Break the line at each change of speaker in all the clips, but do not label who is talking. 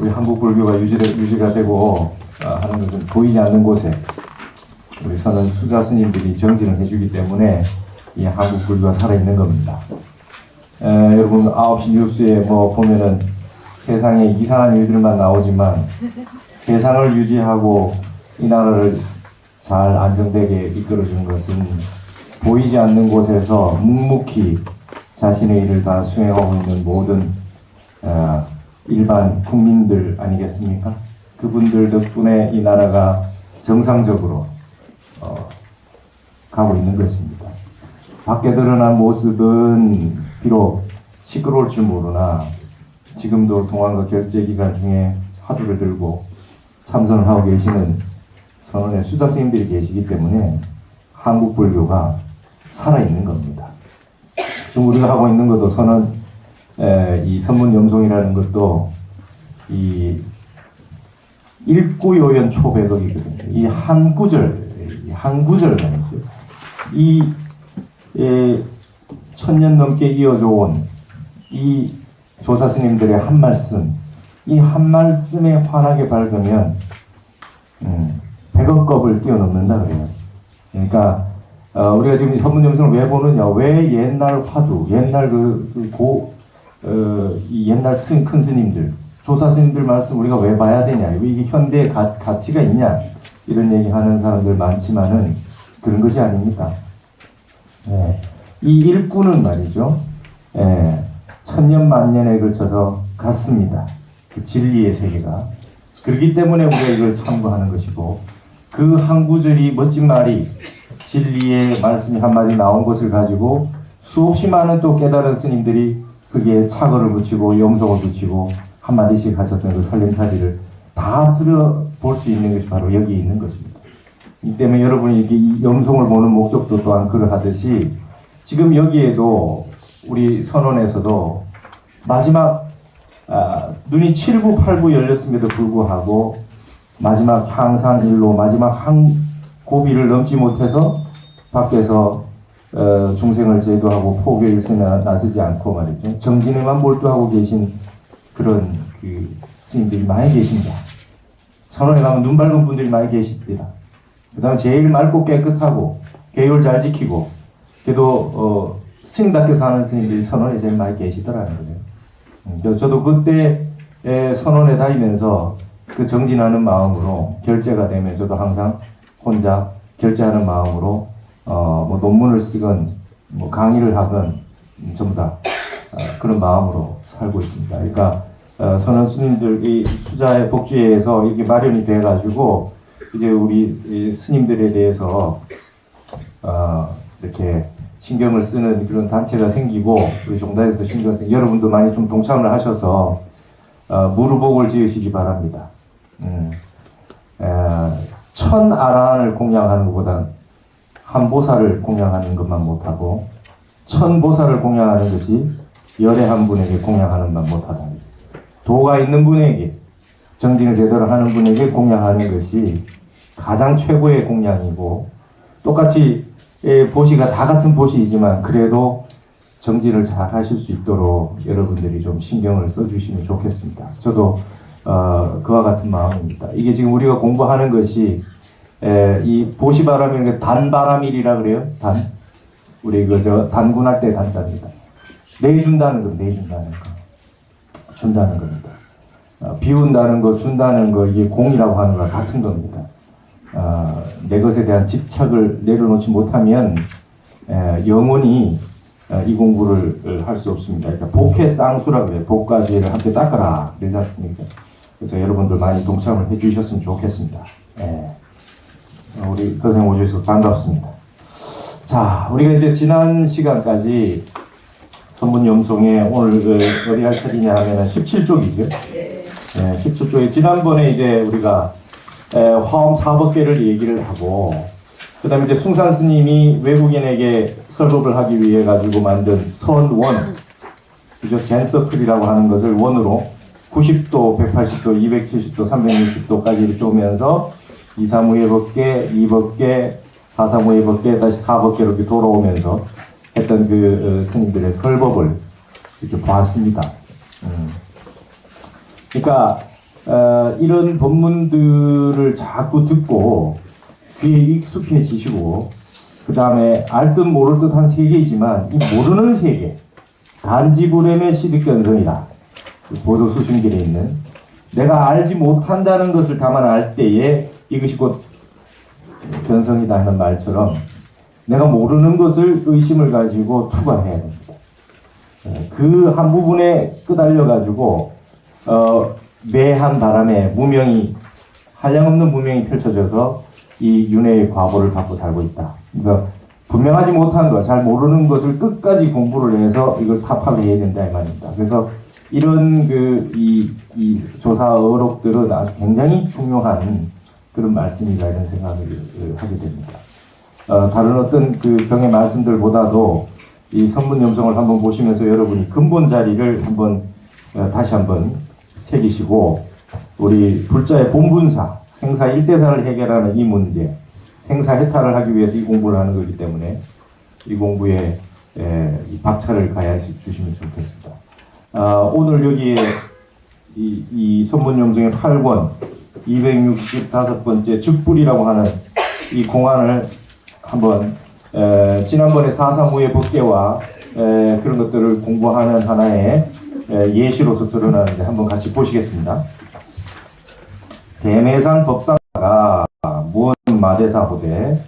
우리 한국 불교가 유지가 되고 하는 것은 보이지 않는 곳에 우리 선원 수자 스님들이 정진을 해주기 때문에 이 한국 불교가 살아있는 겁니다. 여러분 9시 뉴스에 뭐 보면은 세상에 이상한 일들만 나오지만 세상을 유지하고 이 나라를 잘 안정되게 이끌어주는 것은 보이지 않는 곳에서 묵묵히 자신의 일을 다 수행하고 있는 모든 일반 국민들 아니겠습니까? 그분들 덕분에 이 나라가 정상적으로 가고 있는 것입니다. 밖에 드러난 모습은 비록 시끄러울 줄 모르나 지금도 동안과 결제 기간 중에 화두를 들고 참선을 하고 계시는 선원의 수자 스님들이 계시기 때문에 한국 불교가 살아있는 겁니다. 지금 우리가 하고 있는 것도 선원 이 선문염송이라는 것도 이 일구요연 초백억이거든요. 이 한 구절 말이죠. 이 1000년 넘게 이어져 온 이 조사 스님들의 한 말씀, 이 한 말씀에 환하게 밝으면 100억 겁을 뛰어넘는다 그래요. 그러니까 우리가 지금 선문염송을 왜 보느냐? 왜 옛날 화두, 옛날 이 옛날 큰 스님들, 조사 스님들 말씀 우리가 왜 봐야 되냐? 이게 현대의 가치가 있냐? 이런 얘기하는 사람들 많지만은 그런 것이 아닙니다. 이 일구는 말이죠. 천년 만년에 걸쳐서 갔습니다. 그 진리의 세계가. 그렇기 때문에 우리가 이걸 참고하는 것이고, 그 한 구절이 멋진 말이 진리의 말씀이 한마디 나온 것을 가지고 수없이 많은 또 깨달은 스님들이 거기에 착어를 붙이고 염송을 붙이고 한마디씩 하셨던 그 살림살이를 다 들어볼 수 있는 것이 바로 여기 있는 것입니다. 이 때문에 여러분이 이렇게 이 염송을 보는 목적도 또한 그러하듯이 지금 여기에도 우리 선원에서도 마지막 눈이 7부 8부 열렸음에도 불구하고 마지막 항상일로 마지막 한 고비를 넘지 못해서 밖에서 중생을 제도하고 포교 일생에 나서지 않고 말이죠. 정진에만 몰두하고 계신 그런 그 스님들이 많이 계십니다. 선원에 가면 눈 밝은 분들이 많이 계십니다. 그 다음에 제일 맑고 깨끗하고 계율 잘 지키고 그래도 스님답게 사는 스님들이 선원에 제일 많이 계시더라는 거예요. 저도 그때 선원에 다니면서 그 정진하는 마음으로 결제가 되면 저도 항상 혼자 결제하는 마음으로 뭐 논문을 쓰건 뭐 강의를 하건 전부 다 그런 마음으로 살고 있습니다. 그러니까 선원 스님들 이 수자의 복지회에서 이렇게 마련이 돼가지고 이제 우리 스님들에 대해서 이렇게 신경을 쓰는 그런 단체가 생기고 우리 종단에서 신경 쓰는 여러분도 많이 좀 동참을 하셔서 무루복을 지으시기 바랍니다. 천 아라한을 공양하는 것보다 한 보살을 공양하는 것만 못하고 천 보살을 공양하는 것이 열의 한 분에게 공양하는 것만 못하다. 도가 있는 분에게 정진을 제대로 하는 분에게 공양하는 것이 가장 최고의 공양이고 똑같이 보시가 다 같은 보시이지만 그래도 정진을 잘 하실 수 있도록 여러분들이 좀 신경을 써주시면 좋겠습니다. 저도 그와 같은 마음입니다. 이게 지금 우리가 공부하는 것이 이 보시바람이라는 게 단바람일이라 그래요. 우리 단군할 때 단자입니다. 내준다는 거, 준다는 겁니다. 비운다는 거, 준다는 거 이게 공이라고 하는 거랑 같은 겁니다. 내 것에 대한 집착을 내려놓지 못하면 영원히 이 공부를 할 수 없습니다. 그러니까 복해 쌍수라고 해요. 복과 지혜를 함께 닦아라 그러지 않습니까? 그래서 여러분들 많이 동참을 해주셨으면 좋겠습니다. 우리 선생님 오셔서 반갑습니다. 자, 우리가 이제 지난 시간까지 선문염송에 오늘 어디 할 차례냐 하면은 17쪽이죠. 17쪽에 지난번에 이제 우리가 화엄 4법계를 얘기를 하고 그 다음에 이제 숭산 스님이 외국인에게 설법을 하기 위해 가지고 만든 선원, 그죠? 젠서클이라고 하는 것을 원으로 90도, 180도, 270도, 360도까지 쪼면서 235의 법계, 2법계, 435의 법계, 다시 4법계로 이렇게 돌아오면서 했던 그 스님들의 설법을 이렇게 보았습니다. 그러니까 이런 본문들을 자꾸 듣고 귀에 익숙해지시고 그 다음에 알듯 모를 듯한 세계이지만 이 모르는 세계 간지부렘의 시득견성이라 보도 수신길에 있는 내가 알지 못한다는 것을 다만 알 때에 이것이 곧 견성이다 하는 말처럼 내가 모르는 것을 의심을 가지고 투과해야 됩니다. 그 한 부분에 끄달려 가지고 매한 바람에 무명이 한량없는 무명이 펼쳐져서 이 윤회의 과보를 받고 살고 있다. 그래서 분명하지 못한 것, 잘 모르는 것을 끝까지 공부를 해서 이걸 타파를 해야 된다 이 말입니다. 그래서 이런 이 조사 어록들은 아주 굉장히 중요한 그런 말씀이다 이런 생각을 하게 됩니다. 다른 어떤 그 경의 말씀들보다도 이 선문염송을 한번 보시면서 여러분이 근본 자리를 한번 다시 한번 새기시고 우리 불자의 본분사 생사 일대사를 해결하는 이 문제 생사 해탈을 하기 위해서 이 공부를 하는 거기 때문에 이 공부에 이 박차를 가해서 주시면 좋겠습니다. 오늘 여기에 이 선문염송의 8권 265번째 즉불이라고 하는 이 공안을 한번 지난번에 사사무의 법계와 그런 것들을 공부하는 하나의 예시로서 드러나는데 한번 같이 보시겠습니다. 대매산 법상가 무언 마대사 호대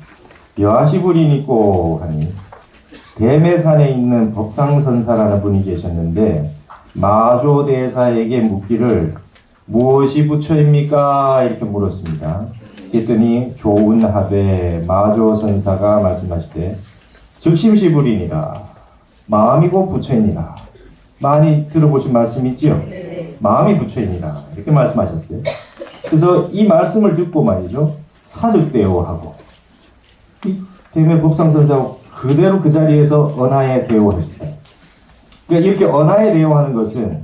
여하시불이니꼬 하니 대매산에 있는 법상선사라는 분이 계셨는데 마조대사에게 묻기를 무엇이 부처입니까? 이렇게 물었습니다. 그랬더니 조운하되 마조선사가 말씀하시되 즉심시불이니라 마음이고 부처이니라. 많이 들어보신 말씀 있지요? 마음이 부처이니라 이렇게 말씀하셨어요. 그래서 이 말씀을 듣고 말이죠 사적대오하고 이 대매 법상선사하고 그대로 그 자리에서 언하에 대오했다. 그러니까 이렇게 언하에 대오하는 것은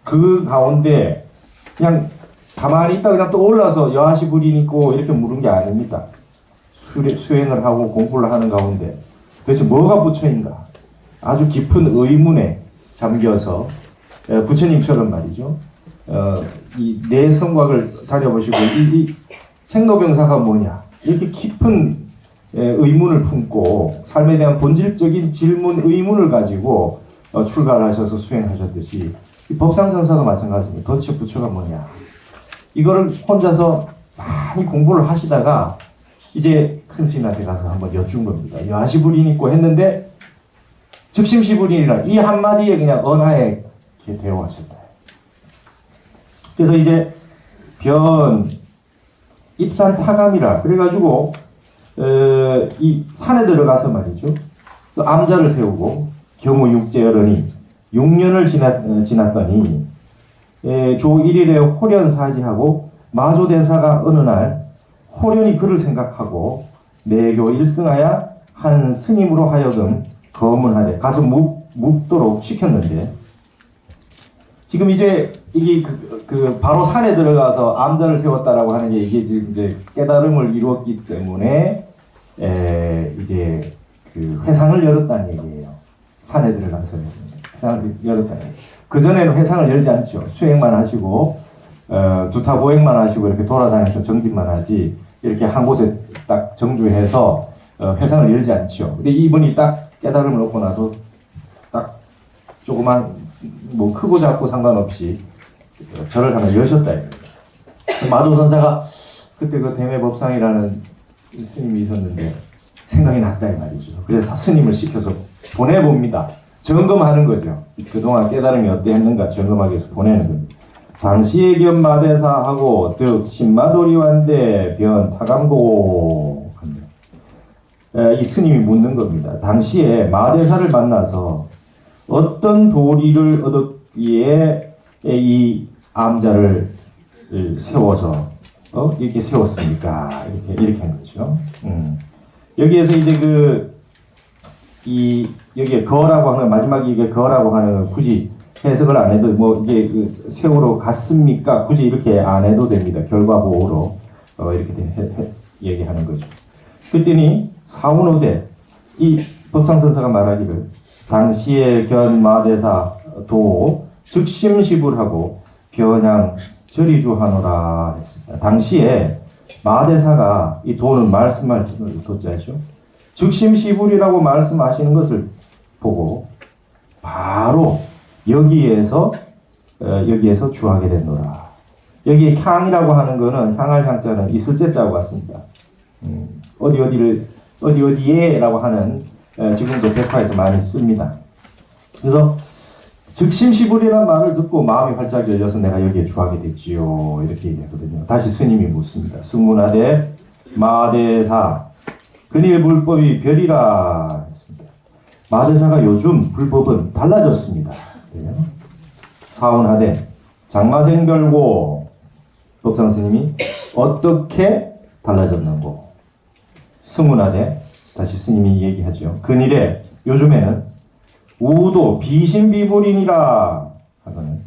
그 가운데 그냥 가만히 있다 그냥 또 올라서 여하시불이니고 이렇게 물은 게 아닙니다. 수행을 하고 공부를 하는 가운데 도대체 뭐가 부처인가 아주 깊은 의문에 잠겨서 부처님처럼 말이죠. 이 내 성곽을 다녀보시고 이 생로병사가 뭐냐 이렇게 깊은 의문을 품고 삶에 대한 본질적인 질문 의문을 가지고 출가를 하셔서 수행하셨듯이 이 법상선사도 마찬가지입니다. 도대체 부처가 뭐냐 이거를 혼자서 많이 공부를 하시다가 이제 큰 스님한테 가서 한번 여쭌 겁니다. 여하시불이니고 했는데 즉심시불이니라 이 한마디에 그냥 언하에 대오하셨다. 그래서 이제 변 입산 타감이라 그래가지고 이 산에 들어가서 말이죠. 또 암자를 세우고 경우 육제열언이 6년을 지났더니 조 1일에 호련사지하고 마조대사가 어느 날 호련이 그를 생각하고 내교 일승하여 한 스님으로 하여금 거문하되 가서 묵도록 시켰는데 지금 이제 이게 바로 산에 들어가서 암자를 세웠다라고 하는 게 이게 지금 이제 깨달음을 이루었기 때문에 이제 그 회상을 열었다는 얘기예요. 산에 들어가서 회상을 열었다는 얘기. 그 전에는 회상을 열지 않죠. 수행만 하시고 두타보행만 하시고 이렇게 돌아다니면서 정진만 하지 이렇게 한 곳에 딱 정주해서 회상을 열지 않죠. 근데 이분이 딱 깨달음을 얻고 나서 딱 조그만 뭐 크고 작고 상관없이 절을 하나 여셨다. 마조선사가 그때 그 대매법상이라는 스님이 있었는데 생각이 났다 이 말이죠. 그래서 스님을 시켜서 보내봅니다. 점검하는 거죠. 그동안 깨달음이 어땠는가 점검하기 위해서 보내는 겁니다. 당시에 겸 마대사하고 득 신마도리완대 변 타감고 이 스님이 묻는 겁니다. 당시에 마대사를 만나서 어떤 도리를 얻었기에 이 암자를 세워서 이렇게 세웠습니까? 이렇게 한 거죠. 여기에서 이제 여기에 거라고 하는 마지막에 이게 거라고 하는 굳이 해석을 안 해도 뭐 이게 세월호 갔습니까? 굳이 이렇게 안 해도 됩니다. 결과보호로 이렇게 얘기하는 거죠. 그랬더니 사운호대 이 법상선사가 말하기를 당시에 견 마대사 도 즉심시불하고 변양 저리주하노라 했습니다. 당시에 마대사가 이 도는 말씀할 도자죠. 즉심시불이라고 말씀하시는 것을 보고 바로 여기에서 주하게 된노라. 여기 향이라고 하는 거는 향할 향자는 있을 제자하고 같습니다. 어디에라고 하는 지금도 백화에서 많이 씁니다. 그래서 즉심시불이라는 말을 듣고 마음이 활짝 열려서 내가 여기에 주하게 됐지요. 이렇게 얘기하거든요. 다시 스님이 묻습니다. 승문하되 마대사 근일 불법이 별이라 했습니다. 마대사가 요즘 불법은 달라졌습니다. 사원하되 장마생별고 법상 스님이 어떻게 달라졌는고. 승문하되 다시 스님이 얘기하죠. 근일에 요즘에는 우도 비신비불이니라 하거든.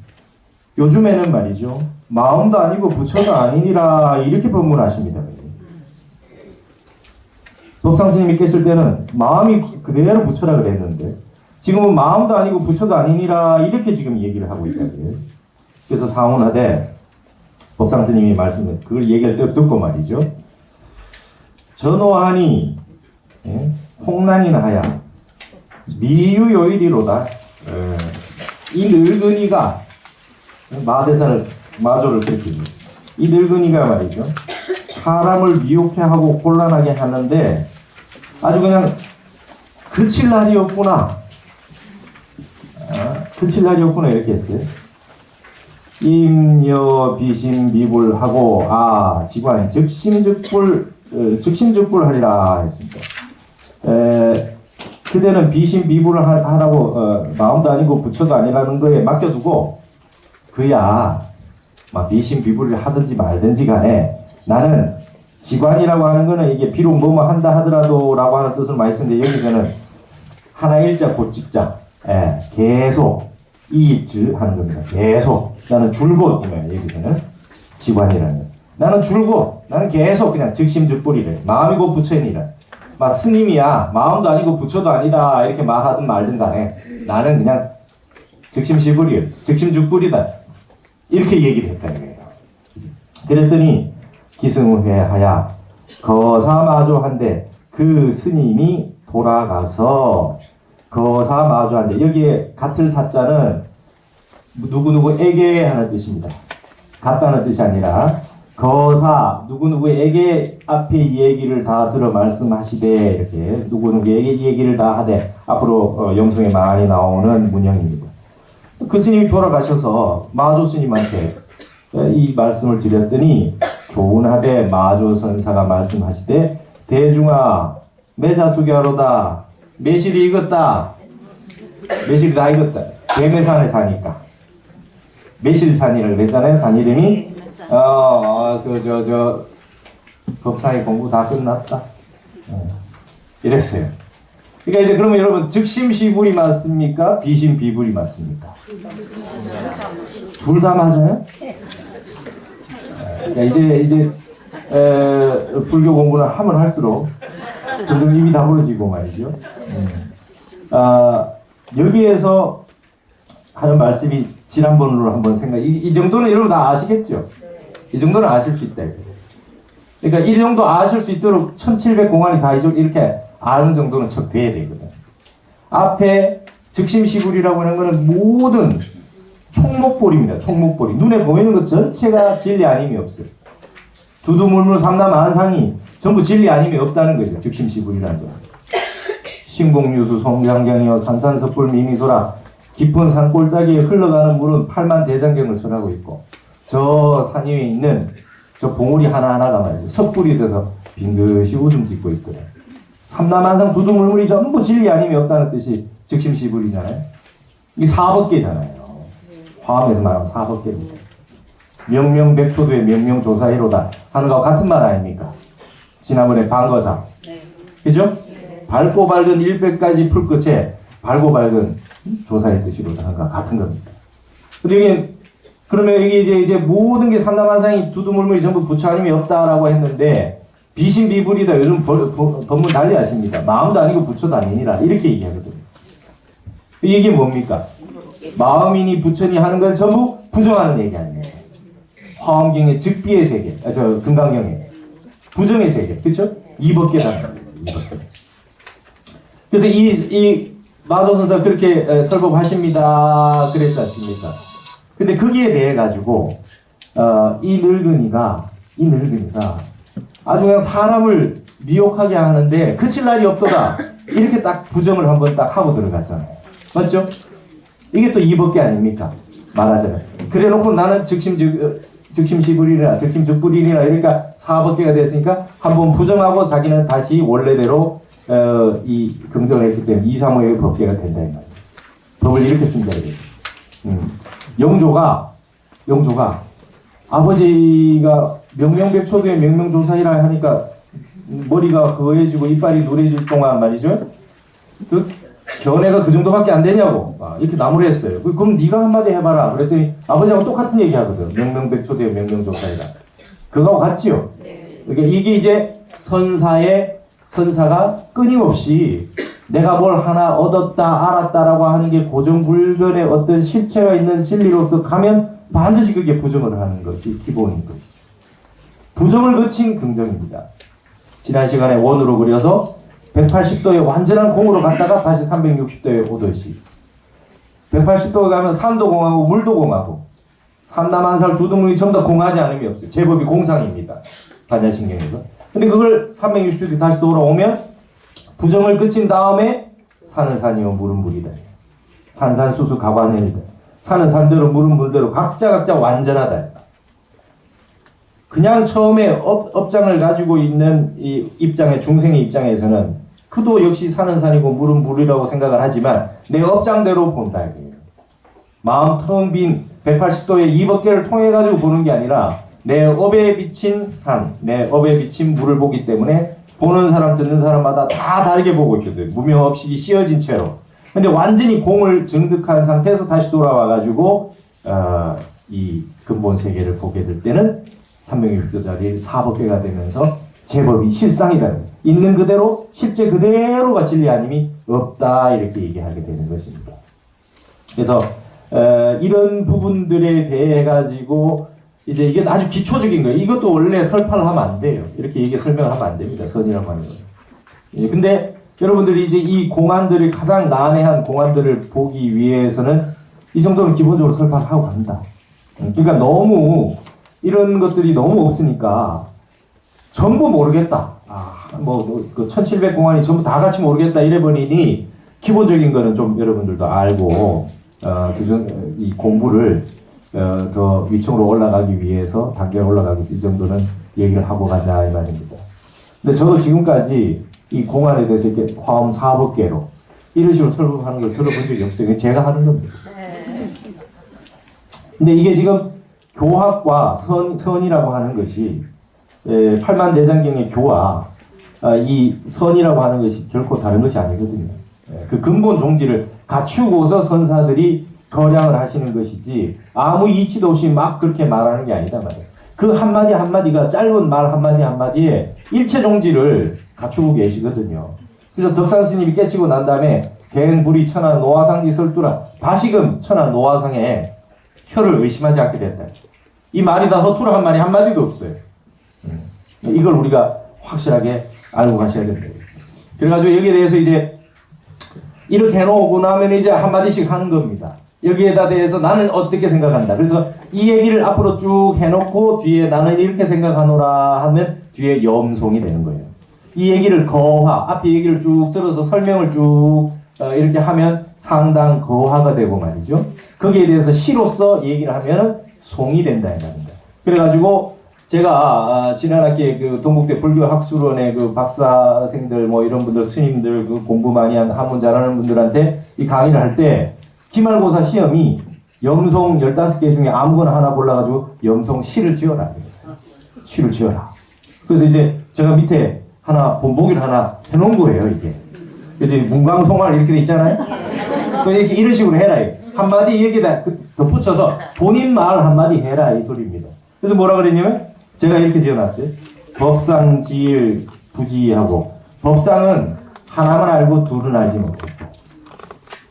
요즘에는 말이죠. 마음도 아니고 부처도 아니니라 이렇게 법문하십니다. 법상 스님이 깼을 때는 마음이 그대로 부처라 그랬는데 지금은 마음도 아니고 부처도 아니니라 이렇게 지금 얘기를 하고 있다. 그래서 사원하되 법상 스님이 말씀을 그걸 얘기할 때 듣고 말이죠. 전호하니 홍난이나 하야 미유요일이로다. 이 늙은이가 마조를 그렇게 이 늙은이가 말이죠. 사람을 미혹해 하고 곤란하게 하는데 아주 그냥 그칠 날이 없구나. 그칠 날이 없구나 이렇게 했어요. 임여 비심비불하고 지관 즉심즉불 하리라 했습니다. 그대는 비심비불을 하라고 마음도 아니고 부처도 아니라는 거에 맡겨두고 그야 막 비심비불을 하든지 말든지 간에 나는 지관이라고 하는 거는 이게 비록 뭐뭐 한다 하더라도 라고 하는 뜻을 많이 쓰는데 여기서는 하나 일자 곧 직자 계속 이입질 하는 겁니다. 계속 나는 줄곧 여기서는 지관이라는 거. 나는 줄곧 나는 계속 그냥 즉심즉불이래. 마음이고 부처이니라. 막 스님이야 마음도 아니고 부처도 아니다 이렇게 말하든 말든 간에 나는 그냥 즉심시불이에요. 즉심즉불이다 이렇게 얘기를 했다 이거예요. 그랬더니 기승회하야 거사마조한데 그 스님이 돌아가서 거사마조한데 여기에 같을 사자는 누구누구에게 하는 뜻입니다. 같다는 뜻이 아니라 거사 누구누구에게 앞에 이 얘기를 다 들어 말씀하시되 이렇게 누구누구에게 이 얘기를 다 하되 앞으로 영성에 많이 나오는 문형입니다. 그 스님이 돌아가셔서 마조 스님한테 이 말씀을 드렸더니 조운하되 마조 선사가 말씀하시되 대중아 매자수교하로다 매실이 익었다. 매실이 다 익었다. 매매산에 사니까 매실산이라고 그랬잖아요. 산 이름이 법사의 공부 다 끝났다. 이랬어요. 그러니까 이제 그러면 여러분 즉심시불이 맞습니까? 비심비불이 맞습니까? 둘 다 맞아요? 그러니까 이제 불교 공부를 하면 할수록 점점 입이 다물어지고 말이죠. 여기에서 하는 말씀이 지난번으로 한번 이 정도는 여러분 다 아시겠죠? 이 정도는 아실 수 있다. 그러니까 이 정도 아실 수 있도록 1700공안이 다 이렇게 아는 정도는 척 돼야 되거든. 앞에 즉심시불이라고 하는 거는 모든 총목볼입니다. 총목볼이. 눈에 보이는 것 전체가 진리 아님이 없어요. 두두물물 삼라만상이 전부 진리 아님이 없다는 거죠. 즉심시불이라는 거. 신공유수 송장경이여 산산섭불 미미소라. 깊은 산골짜기에 흘러가는 물은 8만 대장경을 설하고 있고 저 산 위에 있는 저 봉우리 하나하나가 말이죠. 섣불이 돼서 빙긋이 웃음 짓고 있거든. 삼라만상 두두물물이 전부 진리 아님이 없다는 뜻이 즉심시불이잖아요. 이게 사법계잖아요. 화엄에서 말하면 사법계입니다. 명명백초도의 명명조사이로다 하는 거와 같은 말 아닙니까? 지난번에 방거사. 그죠? 밝고 밝은 일백가지 풀 끝에 밝고 밝은 조사의 뜻이로다 하는 거와 같은 겁니다. 근데 이게 그러면 이게 모든 게 삼라만상이 두두물물이 전부 부처 아님이 없다라고 했는데 비신비불이다. 요즘 법문 난리 아십니다. 마음도 아니고 부처도 아니니라 이렇게 얘기하거든요. 이게 뭡니까? 마음이니 부처니 하는 건 전부 부정하는 얘기 아닙니까? 화엄경의 즉비의 세계, 금강경의 부정의 세계, 그렇죠? 이법계라는 거예요. 이법계. 그래서 이 마도선사 그렇게 설법하십니다. 그랬지 않습니까? 근데 거기에 대해 가지고 이 늙은이가 아주 그냥 사람을 미혹하게 하는데 그칠 날이 없도다. 이렇게 딱 부정을 한번 딱 하고 들어갔잖아요. 맞죠? 이게 또 이법계 아닙니까? 말하자면. 그래 놓고 나는 즉심시불이라 즉심즉불이라 이러니까 사법계가 됐으니까 한번 부정하고 자기는 다시 원래대로 이 긍정을 했기 때문에 2, 3호의 법계가 된다 이 말이에요. 법을 이렇게 씁니다. 영조가 아버지가 명명백초도의 명명조사이라 하니까 머리가 허해지고 이빨이 노래질 동안 말이죠. 그 견해가 그 정도밖에 안 되냐고 이렇게 나무랬어요. 그럼 네가 한마디 해봐라. 그랬더니 아버지하고 똑같은 얘기 하거든. 명명백초도의 명명조사이라. 그거하고 같지요. 그러니까 이게 이제 선사가 끊임없이 내가 뭘 하나 얻었다 알았다라고 하는 게 고정불변의 어떤 실체가 있는 진리로서 가면 반드시 그게 부정을 하는 것이 기본인 것이죠. 부정을 거친 긍정입니다. 지난 시간에 원으로 그려서 180도의 완전한 공으로 갔다가 다시 360도에 오듯이 180도에 가면 산도 공하고 물도 공하고 삼남한살 두둥릉이 전부 다 공하지 않음이 없어요. 제법이 공상입니다. 반야신경에서. 근데 그걸 360도 다시 돌아오면 부정을 그친 다음에 산은 산이요 물은 물이다. 산산수수 가관이다. 산은 산대로 물은 물대로 각자 완전하다. 그냥 처음에 업장을 가지고 있는 이 입장의 중생의 입장에서는 그도 역시 산은 산이고 물은 물이라고 생각을 하지만 내 업장대로 본다. 마음 텅 빈 180도의 이법계를 통해 가지고 보는 게 아니라 내 업에 비친 산, 내 업에 비친 물을 보기 때문에 보는 사람 듣는 사람마다 다 다르게 보고 있거든. 무명업식이 씌어진 채로. 근데 완전히 공을 증득한 상태에서 다시 돌아와 가지고 이 근본 세계를 보게 될 때는 360도짜리 사법계가 되면서 제법이 실상이다. 있는 그대로 실제 그대로가 진리 아님이 없다. 이렇게 얘기하게 되는 것입니다. 그래서 이런 부분들에 대해 가지고 이제 이게 아주 기초적인 거예요. 이것도 원래 설파를 하면 안 돼요. 이렇게 얘기 설명을 하면 안 됩니다. 선이라고 하는 거는. 예, 근데 여러분들이 이제 이 공안들을 가장 난해한 공안들을 보기 위해서는 이 정도는 기본적으로 설파를 하고 간다. 그러니까 너무 이런 것들이 너무 없으니까 전부 모르겠다. 그 1700 공안이 전부 다 같이 모르겠다 이래버리니 기본적인 거는 좀 여러분들도 알고 이 공부를 더 위층으로 올라가기 위해서 단계가 올라가기 위해서 이 정도는 얘기를 하고 가자 이 말입니다. 근데 저도 지금까지 이 공안에 대해서 이렇게 화엄 사법계로 이런 식으로 설법하는 걸 들어본 적이 없어요. 제가 하는 겁니다. 근데 이게 지금 교학과 선이라고 하는 것이 팔만대장경의 교와 이 선이라고 하는 것이 결코 다른 것이 아니거든요. 그 근본 종지를 갖추고서 선사들이 거량을 하시는 것이지 아무 이치도 없이 막 그렇게 말하는 게 아니다 말이에요. 그 한마디 한마디가 짧은 말 한마디 한마디에 일체 종지를 갖추고 계시거든요. 그래서 덕산 스님이 깨치고 난 다음에 갱불이 천하 노화상지 설두라 다시금 천하 노화상에 혀를 의심하지 않게 됐다. 이 말이 다 허투루 한 말이 한마디도 없어요. 이걸 우리가 확실하게 알고 가셔야 됩니다. 그래가지고 여기에 대해서 이제 이렇게 해놓고 나면 이제 한마디씩 하는 겁니다. 여기에다 대해서 나는 어떻게 생각한다. 그래서 이 얘기를 앞으로 쭉 해놓고 뒤에 나는 이렇게 생각하노라 하면 뒤에 염송이 되는 거예요. 이 얘기를 거화, 앞에 얘기를 쭉 들어서 설명을 쭉 이렇게 하면 상당 거화가 되고 말이죠. 거기에 대해서 시로서 얘기를 하면 송이 된다 이 말입니다. 그래가지고 제가 지난 학기에 그 동국대 불교학술원의 그 박사생들 뭐 이런 분들 스님들 그 공부 많이 한 한문 잘하는 분들한테 이 강의를 할 때 기말고사 시험이 염송 15개 중에 아무거나 하나 골라가지고 염송 시를 지어라 그랬어요. 시를 지어라. 그래서 이제 제가 밑에 하나 본보기를 하나 해놓은 거예요 이게. 이제 문광송알 이렇게 돼 있잖아요. 이렇게 이런 식으로 해라. 한마디 여기다 덧붙여서 본인 말 한마디 해라 이 소리입니다. 그래서 뭐라 그랬냐면 제가 이렇게 지어놨어요. 법상 지일 부지하고 법상은 하나만 알고 둘은 알지 못했고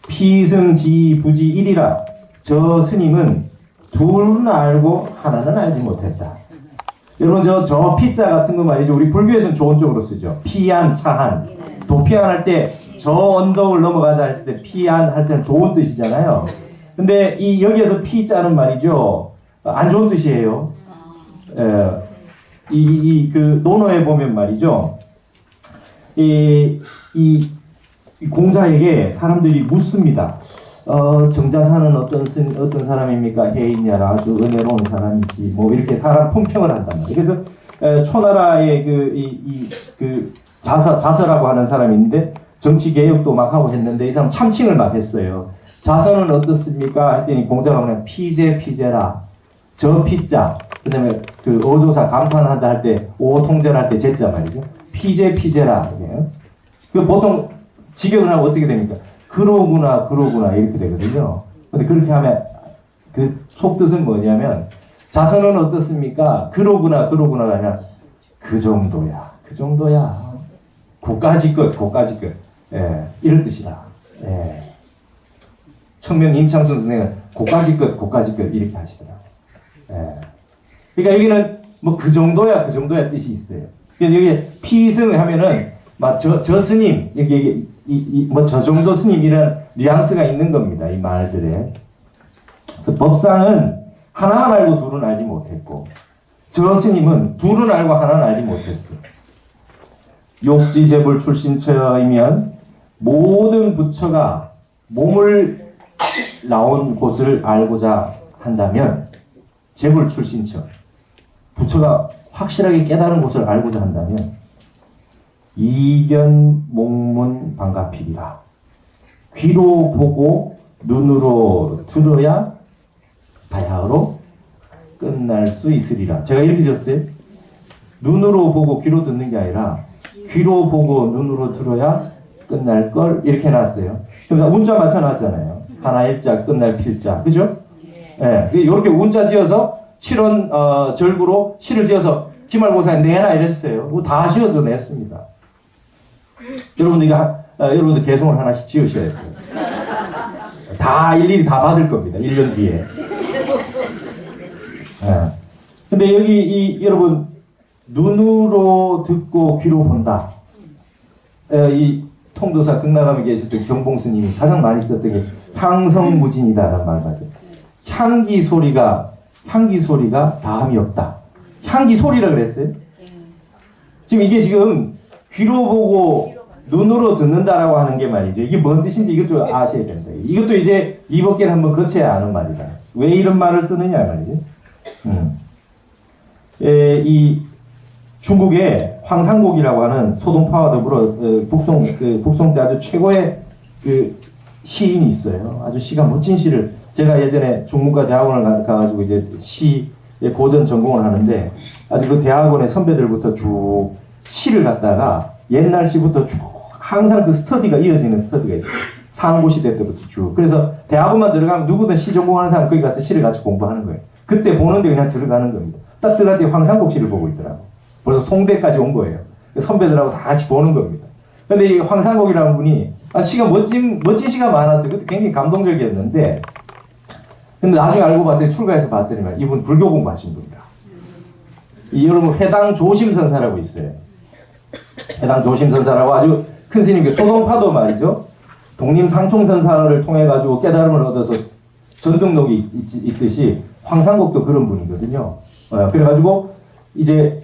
피승 지 부지 일이라 저 스님은 둘은 알고 하나는 알지 못했다. 여러분 저 피자 같은 거 말이죠. 우리 불교에서는 좋은 쪽으로 쓰죠. 피안, 차한. 도피안 할 때 저 언덕을 넘어가자 할 때 피안 할 때는 좋은 뜻이잖아요. 근데 이 여기에서 피자는 말이죠. 안 좋은 뜻이에요. 그 논어에 보면 말이죠. 이 공자에게 사람들이 묻습니다. 정자사는 어떤 사람입니까? 해인야라 아주 은혜로운 사람이지. 뭐 이렇게 사람 품평을 한단 말이에요. 그래서 초나라의 그 자서라고 하는 사람이 있는데 정치 개혁도 막 하고 했는데 이 사람 참칭을 막 했어요. 자서는 어떻습니까? 했더니 공자가 그냥 피제라. 저 피자. 그다음에 그 어조사 감탄한다 할 때 오통제를 할 때 제자 말이죠. 피제라. 그 보통 직역을 하면 어떻게 됩니까? 그러구나 이렇게 되거든요. 근데 그렇게 하면 그 속뜻은 뭐냐면 자서는 어떻습니까? 그러구나가 아니라 그 정도야. 고까지 끝. 예, 이런 뜻이라. 예. 청명 임창순 선생은 고까지 끝 이렇게 하시더라고요. 예. 그러니까 여기는 뭐 그 정도야 뜻이 있어요. 그래서 여기 피승 하면은 막 저 스님 여기 뭐 저 정도 스님 이런 뉘앙스가 있는 겁니다. 이 말들에. 그래서 법상은 하나만 알고 둘은 알지 못했고 저 스님은 둘은 알고 하나는 알지 못했어. 욕지재불 출신처이면 모든 부처가 몸을 나온 곳을 알고자 한다면 재불 출신처 부처가 확실하게 깨달은 곳을 알고자 한다면 이견 목문 방가필이라. 귀로 보고 눈으로 들어야 바야흐로 끝날 수 있으리라. 제가 이렇게 지었어요. 눈으로 보고 귀로 듣는 게 아니라 귀로 보고 눈으로 들어야 끝날 걸 이렇게 해놨어요. 그럼 운자 맞춰놨잖아요. 하나 일자 끝날 필자. 그죠? 예. 이렇게 운자 지어서 7원 절구로 시를 지어서 기말고사에 내나 이랬어요. 그거 다 지어도 냈습니다. 여러분들 개송을 하나씩 지으셔야 돼요. 다 일일이 다 받을 겁니다. 1년 뒤에. 예. 근데 여기 여러분 눈으로 듣고 귀로 본다. 이 통도사 극락암에 계셨던 경봉스님이 가장 많이 썼던 게 향성무진이다라는 말을 하세요. 향기 소리가 다음이 없다. 향기 소리라 그랬어요. 지금 이게 지금 귀로 보고 눈으로 듣는다라고 하는 게 말이죠. 이게 뭔 뜻인지 이것도 아셔야 된다. 이것도 이제 이법계를 한번 거쳐야 아는 말이다. 왜 이런 말을 쓰느냐 말이죠. 이 중국의 황상곡이라고 하는 소동파와 더불어 북송 때 아주 최고의 그 시인이 있어요. 아주 시가 멋진 시를 제가 예전에 중문과 대학원을 가가지고 이제 시의 고전 전공을 하는데 아주 그 대학원의 선배들부터 쭉 시를 갖다가 옛날 시부터 쭉 항상 그 스터디가 이어지는 스터디가 있어요. 상고 시대 때부터 쭉. 그래서 대학원만 들어가면 누구든 시 전공하는 사람 거기 가서 시를 같이 공부하는 거예요. 그때 보는데 그냥 들어가는 겁니다. 딱 들어갈 때 황상곡 시를 보고 있더라고. 벌써 송대까지 온 거예요. 선배들하고 다 같이 보는 겁니다. 근데 이 황상곡이라는 분이 시가 멋진 시가 많았어요. 그때 굉장히 감동적이었는데 근데 나중에 알고 봤더니 출가해서 봤더니 이분 불교 공부하신 분이라. 여러분 회당 조심선사라고 있어요. 회당 조심선사라고 아주 큰 스님이 소동파도 말이죠. 독림상총선사를 통해 가지고 깨달음을 얻어서 전등록이 있듯이 황상곡도 그런 분이거든요. 그래가지고 이제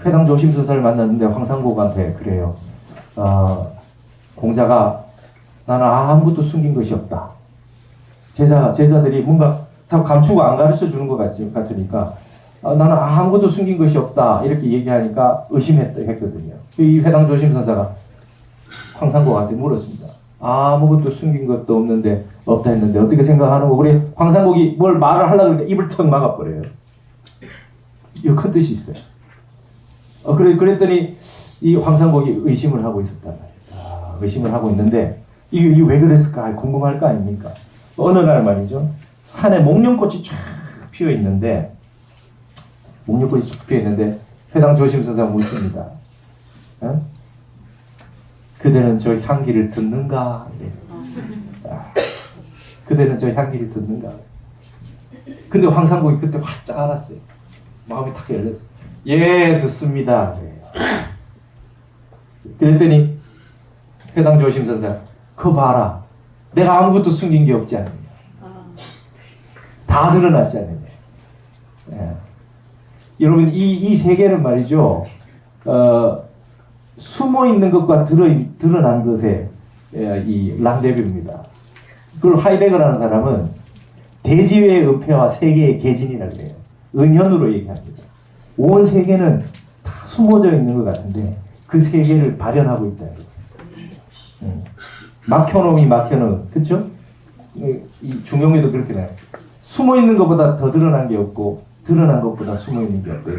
회당 조심선사를 만났는데 황상곡한테 그래요. 공자가 나는 아무것도 숨긴 것이 없다. 제자들이 뭔가 자꾸 감추고 안 가르쳐 주는 것 같으니까 나는 아무것도 숨긴 것이 없다. 이렇게 얘기하니까 의심했거든요. 이 회당 조심선사가 황상곡한테 물었습니다. 아무것도 숨긴 것도 없다 했는데 어떻게 생각하는 거? 그래 황상곡이 뭘 말을 하려고 그러니까 입을 턱 막아버려요. 이거 큰 뜻이 있어요. 그랬더니 이 황상곡이 의심을 하고 있었단 말이에요. 의심을 하고 있는데 이게 왜 그랬을까 궁금할 거 아닙니까? 어느 날 말이죠. 산에 목련꽃이 쫙 피어 있는데 회당 조심선사가 묻습니다. 그대는 저 향기를 듣는가? 그대는 저 향기를 듣는가? 근데 황상국이 그때 활짝 알았어요. 마음이 탁 열렸어요. 예, 듣습니다. 그랬더니 해당 조심선사, 그거 봐라. 내가 아무것도 숨긴 게 없지 않느냐. 다 드러났지 않느냐. 예. 여러분 이 세계는 말이죠. 숨어 있는 것과 드러난 것의 이 랑데뷰입니다. 그걸 하이데거라는 사람은 대지외의 은폐와 세계의 개진이라고 해요. 은현으로 얘기합니다. 온 세계는 다 숨어져 있는 것 같은데 그 세계를 발현하고 있다. 막혀놓음이 막혀놓음, 그렇죠? 이 중용에도 그렇게 나요. 숨어 있는 것보다 더 드러난 게 없고 드러난 것보다 숨어 있는 게 없다.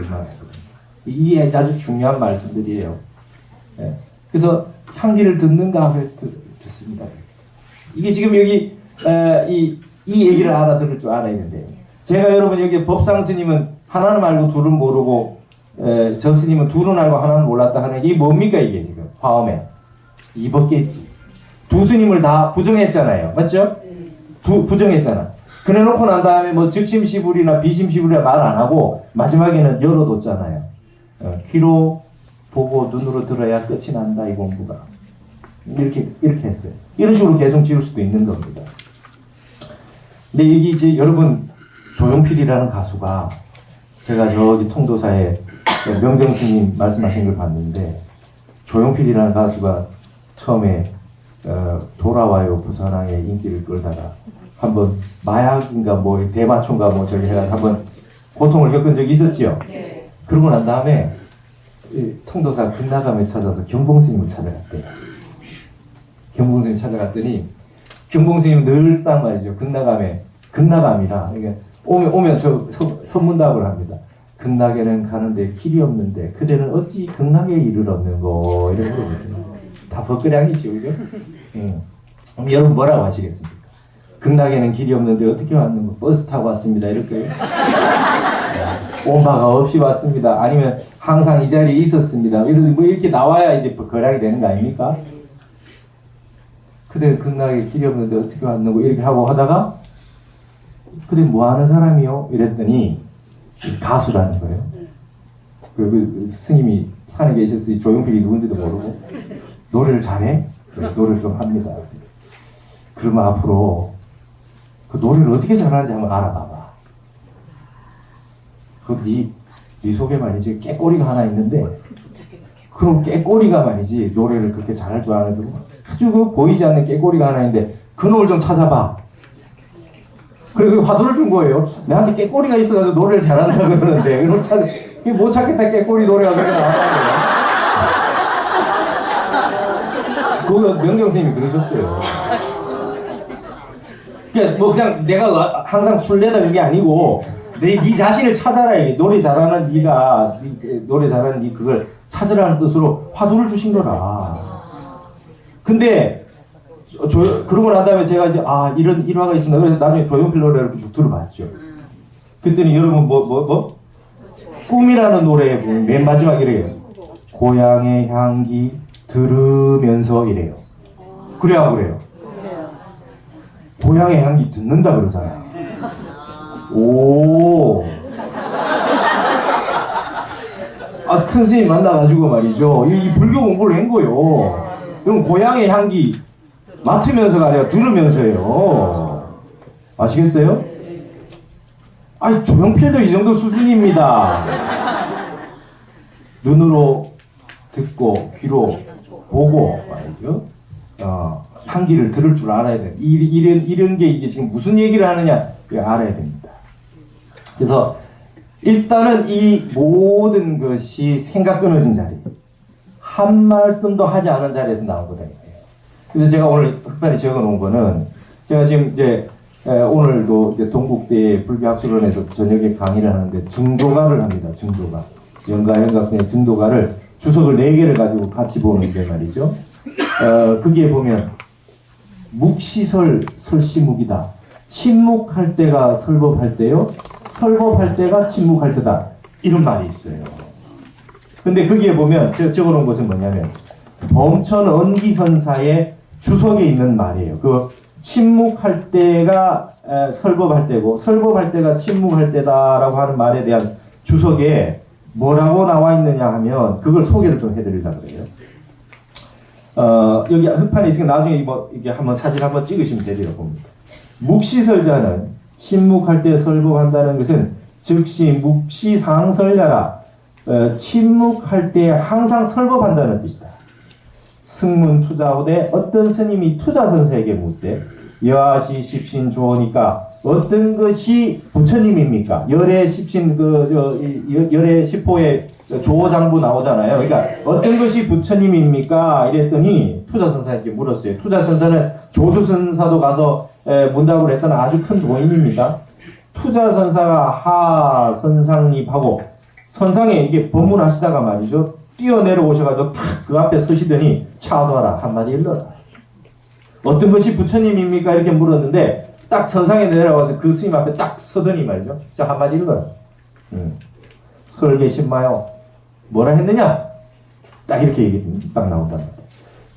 이게 아주 중요한 말씀들이에요. 예. 그래서 향기를 듣는가 하면 듣습니다. 이게 지금 여기 이 얘기를 알아들을 줄 알아야 되는데, 제가 여러분 여기 법상 스님은 하나는 알고 둘은 모르고 저 스님은 둘은 알고 하나는 몰랐다 하는 이게 뭡니까? 이게 지금 화엄에 이법계지. 두 스님을 다 부정했잖아요. 맞죠? 부정했잖아. 그래놓고 난 다음에 뭐 즉심시불이나 비심시불이나 말 안 하고 마지막에는 열어뒀잖아요. 귀로 보고 눈으로 들어야 끝이 난다 이 공부가. 이렇게 했어요. 이런 식으로 계속 지을 수도 있는 겁니다. 근데 여기 이제 여러분 조용필이라는 가수가, 제가 저기 통도사에 명정 스님 말씀하신 걸 봤는데, 조용필이라는 가수가 처음에 돌아와요 부산항에 인기를 끌다가 한번 마약인가 뭐 대마초인가 뭐 저기 해가지고 한번 고통을 겪은 적이 있었지요. 네. 그러고 난 다음에 통도사 극락암에 찾아서 경봉스님을 찾아갔대요. 경봉스님 찾아갔더니 경봉스님은 늘상 말이죠. 극락암이라 오면 저 선문답을 합니다. 극락에는 가는데 길이 없는데 그대는 어찌 극락에 이를 얻는고 이런 물어보세요. 다 벗그량이죠, 그죠? 그럼 여러분 뭐라고 하시겠습니까? 극락에는 길이 없는데 어떻게 왔는고? 버스 타고 왔습니다. 이럴 거예요. 온 바가 없이 왔습니다. 아니면 항상 이 자리에 있었습니다. 뭐 이렇게 나와야 이제 거량이 되는 거 아닙니까? 그대 극락에 길이 없는데 어떻게 왔는고 이렇게 하고 하다가 그대 뭐 하는 사람이요? 이랬더니 가수라는 거예요. 그 스님이 산에 계셨으니 조용필이 누군지도 모르고 노래를 잘해? 노래를 좀 합니다. 그러면 앞으로 그 노래를 어떻게 잘하는지 한번 알아봐봐. 네 속에 말이지 깨꼬리가 하나 있는데, 그럼 깨꼬리가 말이지 노래를 그렇게 잘할 줄 아는데 아주 그 보이지 않는 깨꼬리가 하나 있는데 그 놈을 좀 찾아봐. 그리고 화두를 준 거예요. 나한테 깨꼬리가 있어가지고 노래를 잘한다 그러는데 그럼 못 찾겠다. 깨꼬리 노래가 그렇게 나왔다는 그 명정 선생님이 그러셨어요. 그러니까 뭐 그냥 내가 항상 술래다 그게 아니고 네 자신을 찾아라. 이게 노래 잘하는 네가 노래 잘하는 네 그걸 찾으라는 뜻으로 화두를 주신 거라. 근데 그러고 난 다음에 제가 이제 이런 일화가 있습니다. 그래서 나중에 조용필 노래를 이렇게 쭉 들어봤죠. 그랬더니 여러분 뭐 꿈이라는 노래에 맨 마지막 이래요. 고향의 향기 들으면서 이래요. 그래야 그래요. 고향의 향기 듣는다 그러잖아요. 오. 큰 스님 만나가지고 말이죠. 이 불교 공부를 한 거요. 그럼 고향의 향기 맡으면서가 아니라 들으면서예요. 아시겠어요? 아니 조용필도 이 정도 수준입니다. 눈으로 듣고 귀로 보고 말이죠. 향기를 들을 줄 알아야 돼. 이런 게 이게 지금 무슨 얘기를 하느냐 알아야 됩니다. 그래서 일단은 이 모든 것이 생각 끊어진 자리, 한 말씀도 하지 않은 자리에서 나오거든요. 그래서 제가 오늘 특별히 적어놓은 거는, 제가 지금 이제 오늘도 이제 동국대 불교학술원에서 저녁에 강의를 하는데 증도가를 합니다. 증도가 영각선의 증도가를 주석을 4개를 가지고 같이 보는데 말이죠. 거기에 보면 묵시설 설시묵이다. 침묵할 때가 설법할 때요. 설법할 때가 침묵할 때다. 이런 말이 있어요. 근데 거기에 보면 제가 적어놓은 것은 뭐냐면 범천 언기선사의 주석에 있는 말이에요. 그 침묵할 때가 설법할 때고 설법할 때가 침묵할 때다라고 하는 말에 대한 주석에 뭐라고 나와 있느냐 하면 그걸 소개를 좀 해드리려고 그래요. 여기 흑판에 있으니까 나중에 이게 한번 사진 한번 찍으시면 되리라고 봅니다. 묵시설자는 침묵할 때 설법한다는 것은 즉시 묵시상설자라 침묵할 때 항상 설법한다는 뜻이다. 승문 투자후대 어떤 스님이 투자선사에게 묻되 여하시 십신 조오니까 어떤 것이 부처님입니까? 열의 십신 열의 십호의 조오장부 나오잖아요. 그러니까 어떤 것이 부처님입니까? 이랬더니 투자선사에게 물었어요. 투자선사는 조주선사도 가서 문답을 했던 아주 큰 도인입니다. 투자선사가 하 선상립하고 선상에 이게 법문하시다가 말이죠. 뛰어내려오셔가지고 탁 그 앞에 서시더니 차도하라 한마디 일러라. 어떤 것이 부처님입니까? 이렇게 물었는데 딱 선상에 내려와서 그 스님 앞에 딱 서더니 말이죠. 자 한마디 일러라. 설계신마요. 뭐라 했느냐? 딱 이렇게 얘기 딱 나온다.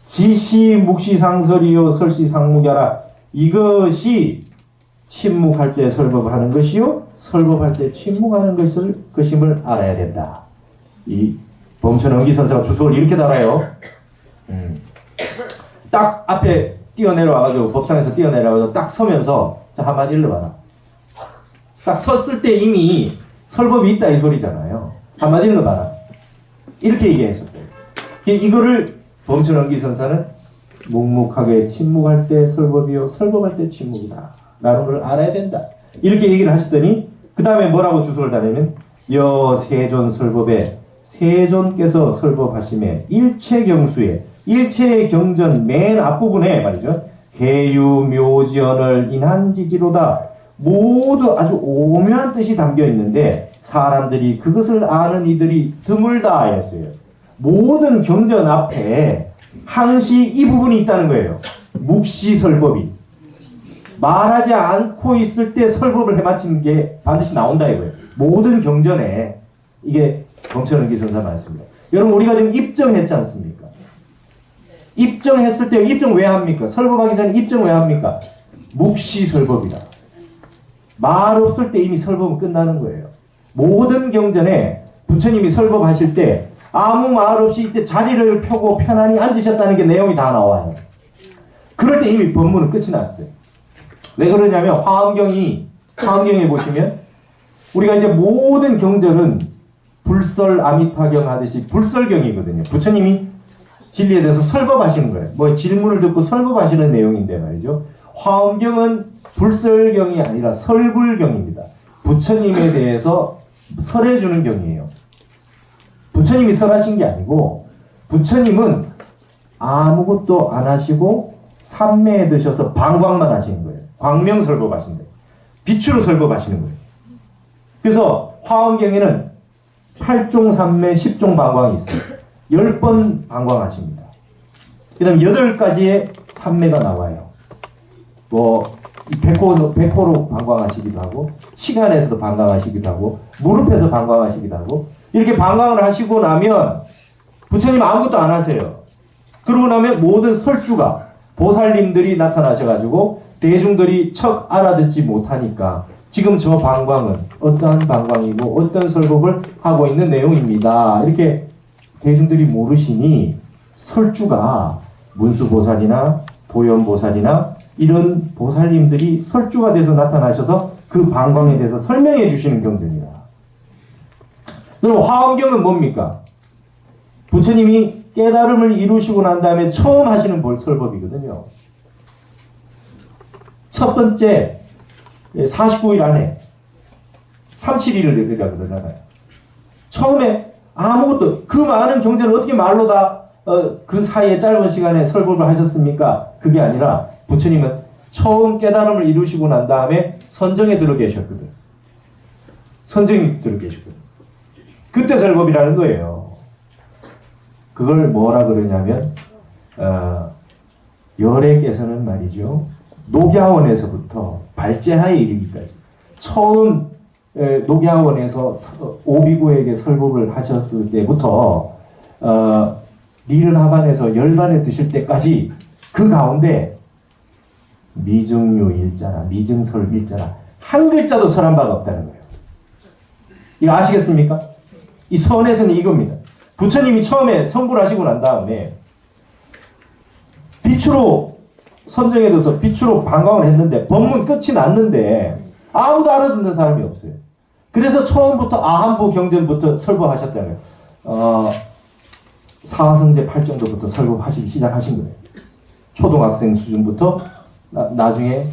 지시 묵시상설이요 설시상묵이라. 이것이 침묵할 때 설법하는 것이요 설법할 때 침묵하는 것임을 알아야 된다. 이 범천엄기 선사가 주석을 이렇게 달아요. 딱 앞에 뛰어내려와가지고 법상에서 뛰어내려와서 딱 서면서 자 한마디 일러봐라. 딱 섰을 때 이미 설법이 있다 이 소리잖아요. 한마디 일러봐라. 이렇게 얘기하셨대요. 이거를 범천엄기 선사는 묵묵하게 침묵할 때 설법이요 설법할 때 침묵이다 라는 걸 알아야 된다. 이렇게 얘기를 하시더니 그 다음에 뭐라고 주석을 달으면 여세존 설법에 세존께서 설법하심에 일체경수에 일체의 경전 맨 앞부분에 말이죠. 개유묘지언을 인한지지로다. 모두 아주 오묘한 뜻이 담겨 있는데 사람들이 그것을 아는 이들이 드물다 했어요. 모든 경전 앞에 항시 이 부분이 있다는 거예요. 묵시설법이. 말하지 않고 있을 때 설법을 해마치는 게 반드시 나온다 이거예요. 모든 경전에 이게 범천엄기 선사 말씀입니다. 여러분 우리가 지금 입정했지 않습니까? 입정했을 때 입정 왜 합니까? 설법하기 전에 입정 왜 합니까? 묵시설법이다. 말 없을 때 이미 설법은 끝나는 거예요. 모든 경전에 부처님이 설법하실 때 아무 말 없이 이때 자리를 펴고 편안히 앉으셨다는 게 내용이 다 나와요. 그럴 때 이미 법문은 끝이 났어요. 왜 그러냐면 화엄경에 보시면 우리가 이제 모든 경전은 불설 아미타경 하듯이 불설경이거든요. 부처님이 진리에 대해서 설법하시는 거예요. 뭐 질문을 듣고 설법하시는 내용인데 말이죠. 화엄경은 불설경이 아니라 설불경입니다. 부처님에 대해서 설해주는 경이에요. 부처님이 설하신 게 아니고 부처님은 아무것도 안 하시고 삼매에 드셔서 방광만 하시는 거예요. 광명설법 하신다. 빛으로 설법하시는 거예요. 그래서 화엄경에는 8종 삼매 10종 방광이 있어요. 10번 방광하십니다. 그 다음 8가지의 삼매가 나와요. 뭐 백호로 방광하시기도 하고 치간에서도 방광하시기도 하고 무릎에서 방광하시기도 하고 이렇게 방광을 하시고 나면 부처님 아무것도 안 하세요. 그러고 나면 모든 설주가 보살님들이 나타나셔가지고 대중들이 척 알아듣지 못하니까 지금 저 방광은 어떠한 방광이고 어떤 설법을 하고 있는 내용입니다. 이렇게 대중들이 모르시니 설주가 문수보살이나 보현보살이나 이런 보살님들이 설주가 돼서 나타나셔서 그 방광에 대해서 설명해 주시는 경전이다. 그럼 화엄경은 뭡니까? 부처님이 깨달음을 이루시고 난 다음에 처음 하시는 설법이거든요. 첫 번째 49일 안에 37일을 내리라 그러잖아요. 처음에 아무것도 그 많은 경전을 어떻게 말로 다 그 사이에 짧은 시간에 설법을 하셨습니까? 그게 아니라 부처님은 처음 깨달음을 이루시고 난 다음에 선정에 들어 계셨거든. 선정에 들어 계셨거든. 그때 설법이라는 거예요. 그걸 뭐라 그러냐면 열애께서는 말이죠. 녹야원에서부터 발제하에 이르기까지 처음 녹야원에서 오비고에게 설법을 하셨을 때부터 니른하반에서 열반에 드실 때까지 그 가운데 미증유 일자라, 미증설 일자라 한 글자도 설한 바가 없다는 거예요. 이거 아시겠습니까? 이 선에서는 이겁니다. 부처님이 처음에 성불하시고 난 다음에 비추로 선정에 들어서 비추로 방광을 했는데 법문 끝이 났는데 아무도 알아듣는 사람이 없어요. 그래서 처음부터 아한부 경전부터 설법하셨다는 거예요. 사성제 8정도부터 설법하시기 시작하신 거예요. 초등학생 수준부터 나중에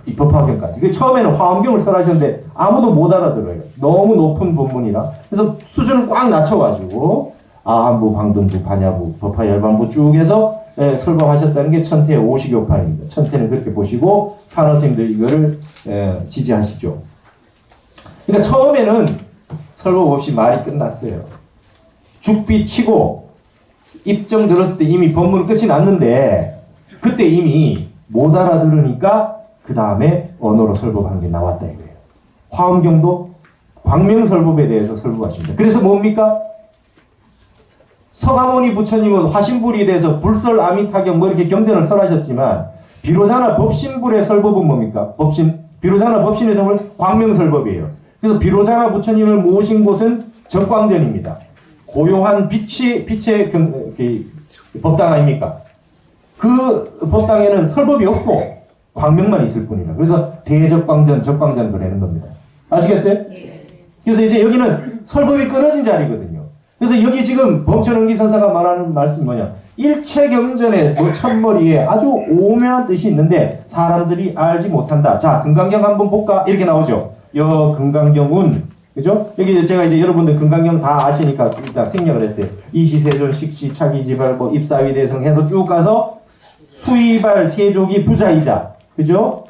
입법화경까지. 그 처음에는 화엄경을 설하셨는데 아무도 못 알아들어요. 너무 높은 본문이라. 그래서 수준을 꽉 낮춰가지고 아한부, 방등부, 반야부, 법화 열반부 쭉 해서 설법하셨다는 게 천태의 오식요파입니다. 천태는 그렇게 보시고 탄원 스님들 이거를 지지하시죠. 그러니까 처음에는 설법 없이 말이 끝났어요. 죽비 치고 입정 들었을 때 이미 법문 끝이 났는데 그때 이미 못 알아들으니까 그 다음에 언어로 설법한 게 나왔다 이거예요. 화엄경도 광명설법에 대해서 설법하십니다. 그래서 뭡니까? 서가모니 부처님은 화신불에 대해서 불설 아미타경 뭐 이렇게 경전을 설하셨지만 비로자나 법신불의 설법은 뭡니까? 비로자나 법신의 설법은 광명설법이에요. 그래서 비로자나 부처님을 모신 곳은 정광전입니다. 고요한 빛의 법당 아닙니까? 그 법당에는 설법이 없고 광명만 있을 뿐이다. 그래서 대적광전, 적광전 그러는 겁니다. 아시겠어요? 그래서 이제 여기는 설법이 끊어진 자리거든요. 그래서 여기 지금 범천응기 선사가 말하는 말씀이 뭐냐? 일체경전의 첫머리에 아주 오묘한 뜻이 있는데 사람들이 알지 못한다. 자, 금강경 한번 볼까? 이렇게 나오죠. 여 금강경은 그죠? 여기 제가 이제 여러분들 금강경 다 아시니까 일단 생략을 했어요. 이시세존, 식시, 차기지발, 뭐 입사위대성 해서 쭉 가서 수이발, 세족이 부자이자, 그죠?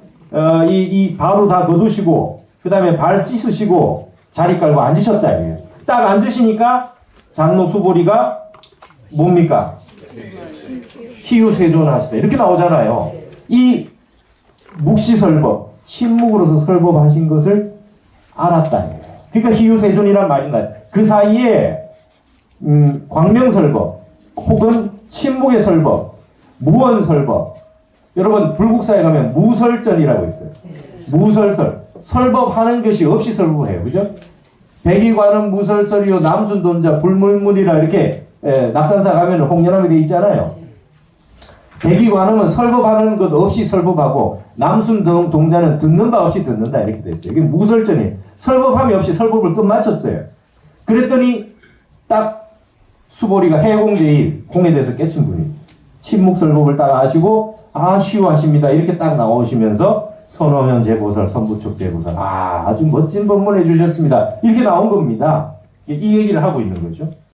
이 바로 다 거두시고, 그 다음에 발 씻으시고, 자리 깔고 앉으셨다. 이거예요. 딱 앉으시니까 장로 수보리가 뭡니까? 희유세존 하시다. 이렇게 나오잖아요. 이 묵시설법, 침묵으로서 설법하신 것을 알았다. 그러니까 희유세존이란 말인가. 그 사이에 광명설법 혹은 침묵의 설법, 무언설법. 여러분 불국사에 가면 무설전이라고 있어요. 무설설. 설법하는 것이 없이 설법해요. 그죠? 백이관은 무설설이요 남순돈자 불물물이라 이렇게 낙산사 가면 홍련함에 되어 있잖아요. 백이관음은 설법하는 것 없이 설법하고 남순동자는 듣는 바 없이 듣는다 이렇게 되어 있어요. 이게 무설전이에요. 설법함이 없이 설법을 끝마쳤어요. 그랬더니 딱 수보리가 해공제일 공에 대해서 깨친 분이 침묵설법을 딱 아시고 쉬우하십니다 이렇게 딱 나오시면서 선호면 제보설, 선부촉 제보설 아주 멋진 법문 해주셨습니다. 이렇게 나온 겁니다. 이 얘기를 하고 있는 거죠.